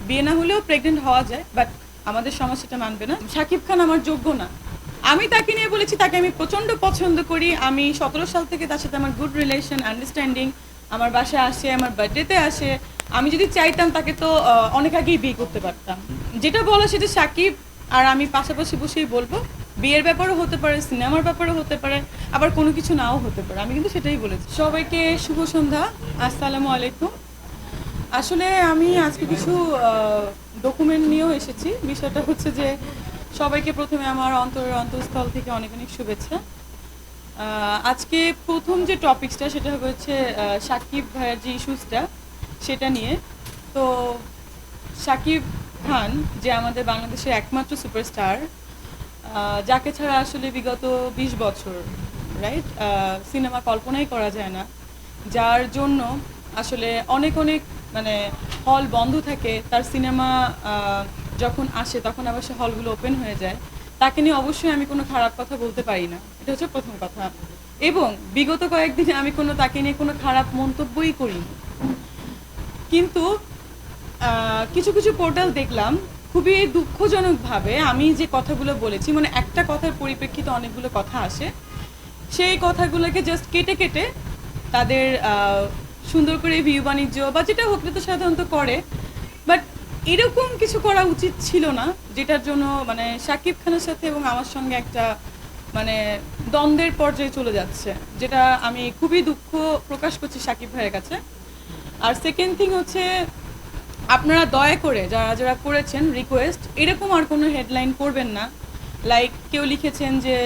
বিয়ে না হলেও প্রেগনেন্ট হওয়া যায়, বাট আমাদের সমাজ সেটা মানবে না। শাকিব খান আমার যোগ্য না। আমি তাকে নিয়ে বলেছি তাকে আমি প্রচণ্ড পছন্দ করি। আমি 17 সাল থেকে তার সাথে আমার গুড রিলেশন, আন্ডারস্ট্যান্ডিং। আমার বাসায় আসে, আমার বার্থডেতে আসে। আমি যদি চাইতাম তাকে তো অনেক আগেই বিয়ে করতে পারতাম। যেটা বলো সেটা শাকিব আর আমি পাশাপাশি বসেই বলবো। বিয়ের ব্যাপারও হতে পারে, সিনেমার ব্যাপারও হতে পারে, আবার কোনো কিছু নাও হতে পারে। আমি কিন্তু সেটাই বলেছি। সবাইকে শুভ সন্ধ্যা, আসসালামু আলাইকুম। আসলে আমি আজকে কিছু ডকুমেন্ট নিয়েও এসেছি। বিষয়টা হচ্ছে যে সবাইকে প্রথমে আমার অন্তঃস্থল থেকে অনেক অনেক শুভেচ্ছা। আজকে প্রথম যে টপিকসটা সেটা হচ্ছে শাকিব ভাইয়ের যে ইস্যুসটা সেটা নিয়ে। তো শাকিব খান যে আমাদের বাংলাদেশের একমাত্র সুপারস্টার, যাকে ছাড়া আসলে বিগত 20 বছর রাইট সিনেমা কল্পনাই করা যায় না, যার জন্য আসলে অনেক অনেক মানে হল বন্ধ থাকে, তার সিনেমা যখন আসে তখন আবার সে হলগুলো ওপেন হয়ে যায়। তাকে নিয়ে অবশ্যই আমি কোনো খারাপ কথা বলতে পারি না, এটা হচ্ছে প্রথম কথা। এবং বিগত কয়েকদিনে আমি তাকে নিয়ে কোনো খারাপ মন্তব্যই করিনি। কিন্তু কিছু কিছু পোর্টাল দেখলাম খুবই দুঃখজনকভাবে আমি যে কথাগুলো বলেছি, মানে একটা কথার পরিপ্রেক্ষিতে অনেকগুলো কথা আসে, সেই কথাগুলোকে জাস্ট কেটে কেটে তাদের সুন্দর করে ভিউ বাণিজ্য বা যেটা হোক তো সাধারণত করে। বাট এরকম কিছু করা উচিত ছিল না, যেটার জন্য মানে শাকিব খানের সাথে এবং আমার সঙ্গে একটা মানে দ্বন্দ্বের পর্যায়ে চলে যাচ্ছে, যেটা আমি খুবই দুঃখ প্রকাশ করছি শাকিব ভাইয়ের কাছে। আর সেকেন্ড থিং হচ্ছে, আপনারা দয়া করে যারা যারা করেছেন রিকোয়েস্ট এরকম আর কোনো হেডলাইন করবেন না। লাইক কেউ লিখেছেন যে,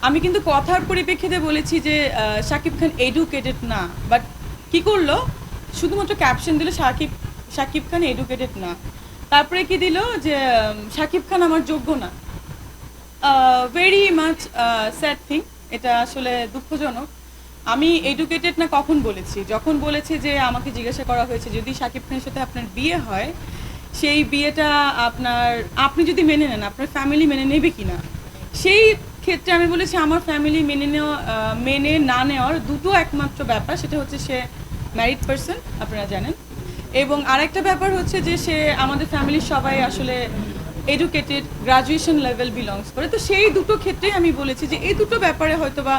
আমি কিন্তু কথার পরিপ্রেক্ষিতে বলেছি যে শাকিব খান এডুকেটেড না, বাট কি করলো শুধুমাত্র ক্যাপশন দিল শাকিব খান এডুকেটেড না। তারপরে কি দিল যে শাকিব খান আমার যোগ্য না। ভেরি মাচ স্যাড থিং, এটা আসলে দুঃখজনক। আমি এডুকেটেড না কখন বলেছি? যখন বলেছি যে আমাকে জিজ্ঞাসা করা হয়েছে যদি শাকিব খানের সাথে আপনার বিয়ে হয়, সেই বিয়েটা আপনি যদি মেনে নেন আপনার ফ্যামিলি মেনে নেবে কি না। সেই ক্ষেত্রে আমি বলেছি আমার ফ্যামিলি মেনে না নেওয়ার দুটো একমাত্র ব্যাপার, সেটা হচ্ছে সে ম্যারিড পারসন, আপনারা জানেন। এবং আরেকটা ব্যাপার হচ্ছে যে সে আমাদের ফ্যামিলির সবাই আসলে এডুকেটেড, গ্রাজুয়েশন লেভেল বিলংস করে। তো সেই দুটো ক্ষেত্রে আমি বলেছি যে এই দুটো ব্যাপারে হয়তো বা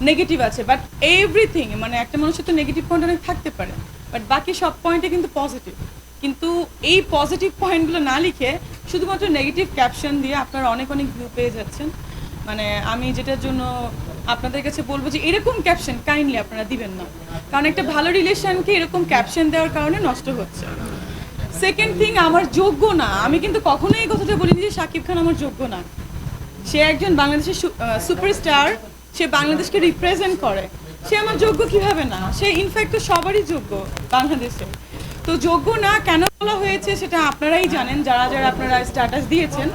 নেগেটিভ আছে, বাট এভরিথিং মানে একটা মানুষের তো নেগেটিভ পয়েন্ট অনেক থাকতে পারে, বাট বাকি সব পয়েন্টে কিন্তু পজিটিভ। কিন্তু এই পজিটিভ পয়েন্টগুলো না লিখে শুধুমাত্র নেগেটিভ ক্যাপশন দিয়ে আপনারা অনেক অনেক ভিউ পেয়ে যাচ্ছেন। মানে আমি যেটার জন্য আপনাদের কাছে বলবো যে এরকম ক্যাপশন কাইন্ডলি আপনারা দিবেন না, কারণ একটা ভালো রিলেশনকে এরকম ক্যাপশন দেওয়ার কারণে নষ্ট হচ্ছে। সেকেন্ড থিং, আমার যোগ্য না, আমি কিন্তু কখনোই এই কথাটা বলিনি যে শাকিব খান আমার যোগ্য না। সে একজন বাংলাদেশের সুপারস্টার, সে বাংলাদেশকে রিপ্রেজেন্ট করে, সে আমার যোগ্য কিভাবে না? সে ইনফ্যাক্ট সবারই যোগ্য বাংলাদেশে। তো যোগ্য না কেন বলা হয়েছে সেটা আপনারাই জানেন, যারা যারা আপনারা স্ট্যাটাস দিয়েছেন।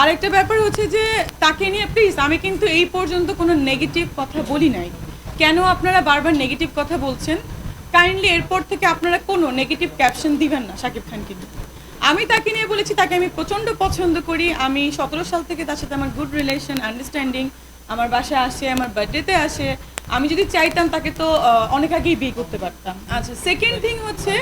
আর একটা ব্যাপার হচ্ছে যে তাকে নিয়ে প্লিজ, আমি কিন্তু এই পর্যন্ত কোনো নেগেটিভ কথা বলি নাই। কেন আপনারা বারবার নেগেটিভ কথা বলছেন? কাইন্ডলি এরপর থেকে আপনারা কোনো নেগেটিভ ক্যাপশন দিবেন না শাকিব খানকে নিয়ে। আমি তাকে নিয়ে বলেছি তাকে আমি প্রচণ্ড পছন্দ করি। আমি 17 সাল থেকে তার সাথে আমার গুড রিলেশন, আন্ডারস্ট্যান্ডিং। আমার বাসায় আসে, আমার বার্থডেতে আসে। আমি যদি চাইতাম তাকে তো অনেক আগেই বিয়ে করতে পারতাম। আচ্ছা, সেকেন্ড থিং হচ্ছে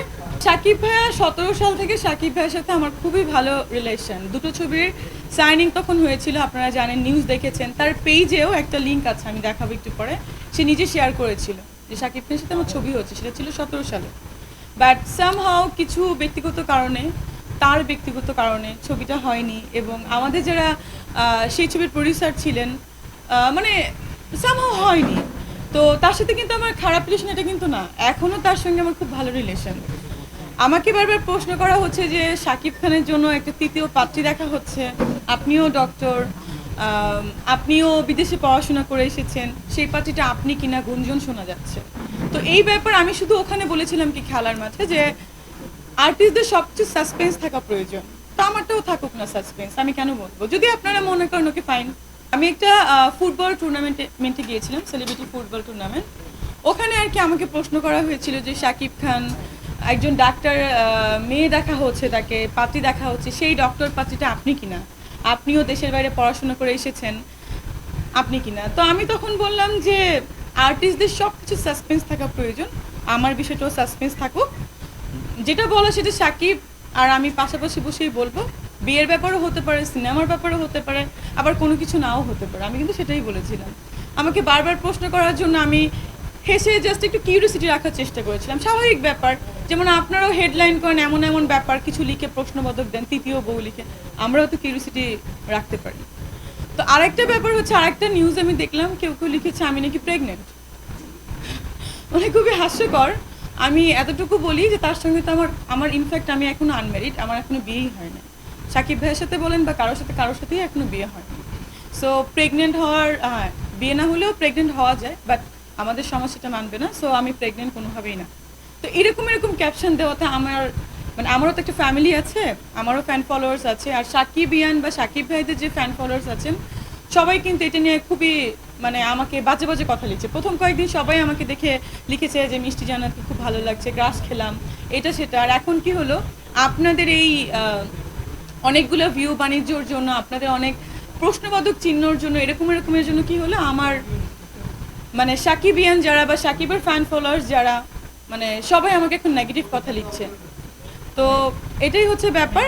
শাকিব ভাইয়া 17 সাল থেকে শাকিব ভাইয়ের সাথে আমার খুবই ভালো রিলেশন। দুটো ছবির সাইনিং তখন হয়েছিল, আপনারা জানেন, নিউজ দেখেছেন। তার পেজেও একটা লিঙ্ক আছে, আমি দেখাবো একটু পরে। সে নিজে শেয়ার করেছিল যে শাকিব খানের সাথে আমার ছবি হচ্ছে, সেটা ছিল 17 সালে। বাট সামহাও কিছু ব্যক্তিগত কারণে, তার ব্যক্তিগত কারণে ছবিটা হয়নি। এবং আমাদের যারা সেই ছবির প্রডিউসার ছিলেন, মানে সামহাও হয়নি। তো তার সাথে কিন্তু আমার খারাপ রিলেশন এটা কিন্তু না, এখনও তার সঙ্গে আমার খুব ভালো রিলেশন। আমাকে বারবার প্রশ্ন করা হচ্ছে যে শাকিব খানের জন্য একটা তৃতীয় পাত্রী দেখা হচ্ছে। আপনিও ডক্টর, আপনিও বিদেশে পড়াশোনা করে এসেছেন, সেই পাত্রীটা আপনি কিনা গুঞ্জন শোনা যাচ্ছে। তো এই ব্যাপার আমি শুধু ওখানে বলেছিলাম কি খেলার মাঠে যে আর্টিস্টদের সবচেয়ে সাসপেন্স থাকা প্রয়োজন। তো আমারটাও থাকুক না সাসপেন্স, আমি কেন বলবো? যদি আপনারা মনে করেন ওকে ফাইন। আমি একটা ফুটবল টুর্নামেন্টে গিয়েছিলাম, সেলিব্রিটি ফুটবল টুর্নামেন্ট। ওখানে আর কি আমাকে প্রশ্ন করা হয়েছিল যে শাকিব খান একজন ডাক্তার, মেয়ে দেখা হচ্ছে, তাকে পাত্রী দেখা হচ্ছে, সেই ডক্টর পাত্রীটা আপনি কিনা, আপনিও দেশের বাইরে পড়াশোনা করে এসেছেন, আপনি কিনা। তো আমি তখন বললাম যে আর্টিস্টদের সব কিছু সাসপেন্স থাকা প্রয়োজন। আমার বিষয়টাও সাসপেন্স থাকুক। যেটা বলা সেটা সাকিব আর আমি পাশাপাশি বসেই বলবো। বিয়ের ব্যাপারও হতে পারে, সিনেমার ব্যাপারও হতে পারে, আবার কোনো কিছু নাও হতে পারে। আমি কিন্তু সেটাই বলেছিলাম। আমাকে বারবার প্রশ্ন করার জন্য আমি হেসে জাস্ট একটু কিউরিওসিটি রাখার চেষ্টা করেছিলাম। স্বাভাবিক ব্যাপার। যেমন আপনারাও হেডলাইন করেন এমন এমন ব্যাপার, কিছু লিখে প্রশ্নবোধক দেন, তৃতীয় বউ লিখে। আমরাও তো কিউরিওসিটি রাখতে পারি। তো আরেকটা ব্যাপার হচ্ছে, আরেকটা নিউজ আমি দেখলাম, কেউ কেউ লিখেছে আমি নাকি প্রেগনেন্ট। মানে খুবই হাস্যকর। আমি এতটুকু বলি যে তার সঙ্গে তো আমার ইনফ্যাক্ট আমি এখনো আনম্যারিড, আমার এখনো বিয়েই হয় না। সাকিব ভাইয়ের সাথে বলেন বা কারোর সাথেই এখনো বিয়ে হয়নি। সো প্রেগনেন্ট হওয়ার বিয়ে না হলেও প্রেগনেন্ট হওয়া যায়, বাট আমাদের সমাজ সেটা মানবে না। সো আমি প্রেগনেন্ট কোনোভাবেই না। তো এরকম ক্যাপশন দেওয়াতে আমারও তো একটা ফ্যামিলি আছে, আমারও ফ্যান ফলোয়ার্স আছে। আর সাকিবিয়ান বা সাকিব ভাইদের যে ফ্যান ফলোয়ার্স আছেন সবাই কিন্তু এটা নিয়ে খুবই আমাকে বাজে বাজে কথা লিখছে। প্রথম কয়েকদিন সবাই আমাকে দেখে লিখেছে যে মিষ্টি জান্নাতকে খুব ভালো লাগছে, গ্রাস খেলাম, এটা সেটা। আর এখন কি হলো, আপনাদের এই অনেকগুলো ভিউ বাণিজ্যর জন্য, আপনাদের অনেক প্রশ্নবোধক চিহ্নর জন্য, এরকমের জন্য কি হলো, আমার সাকিবিয়ান যারা বা সাকিবের ফ্যান ফলোয়ার্স যারা, সবাই আমাকে এখন নেগেটিভ কথা লিখছে। তো এটাই হচ্ছে ব্যাপার।